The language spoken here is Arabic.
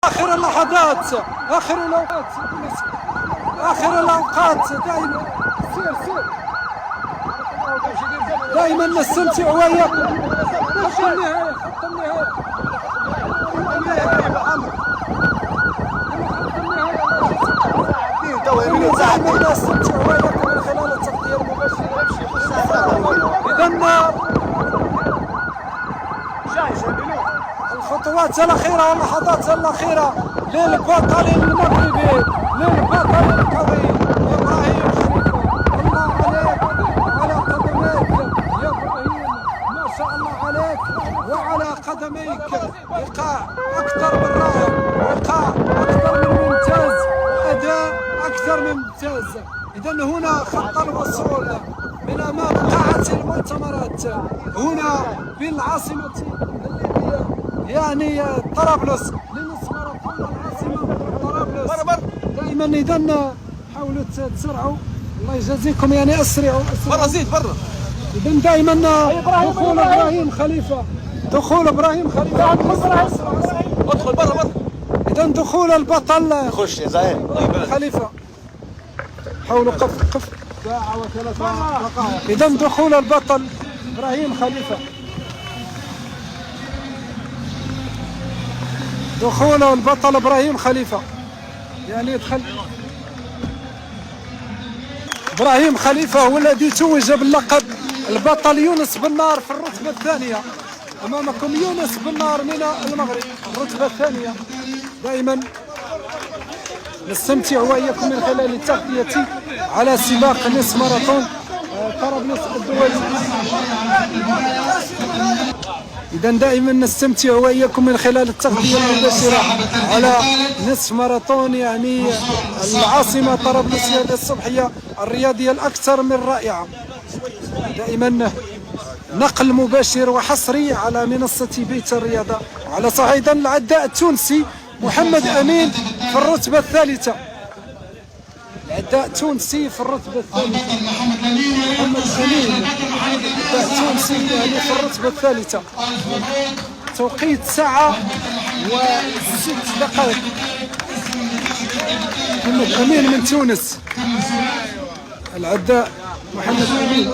آخر اللحظات، آخر الأوقات، آخر الأوقات دائما. سير سير دائما نستمتع وياكم. خط النهاية، خط النهاية، دائما نستمتع وياكم من خلال التغطية المباشرة. إذا الخطوات الأخيرة واللحظات الأخيرة للبطل المغربي، للبطل القوي إبراهيم شريفة. الله عليك على قدميك يا إبراهيم، ما شاء الله عليك وعلى قدميك. إيقاع أكثر من رائع، إيقاع أكثر من ممتاز، أداء أكثر من ممتاز. إذا هنا خط الوصول من أمام قاعة المؤتمرات هنا بالعاصمة الليبية، يعني طرابلس، لنصف ماراثون العاصمة طرابلس. دائما إذا حاولوا تسرعوا، الله يجازيكم، يعني أسرعوا برا زيد برا. إذا دائما دخول إبراهيم خليفة، دخول إبراهيم خليفة، ادخل برا برا. إذا دخول البطل خش يا زعيم خليفة. حاولوا قف. ساعة و3 دقائق. إذا دخول البطل إبراهيم خليفة، دخول البطل إبراهيم خليفة، يعني يدخل إبراهيم خليفة هو الذي توج باللقب البطل يونس بنار في الرتبة الثانية. أمامكم يونس بنار من المغرب، الرتبة الثانية. دائما نستمتع وإياكم من خلال التغطية على سباق نصف ماراثون طرابلس الدولي. إذا دائما نستمتع وإياكم من خلال التغطية المباشرة على نصف ماراثون، يعني العاصمة طرابلس هذه الصبحية الرياضية الأكثر من رائعة. دائما نقل مباشر وحصري على منصة بيت الرياضة. على صعيد العداء التونسي محمد أمين في الرتبة الثالثة، العداء التونسي في الرتبة الثالثة، محمد أمين العداء التونسي يعني في الرتبة الثالثة. توقيت ساعة و6 دقائق. محمد أمين من تونس، العداء محمد أمين.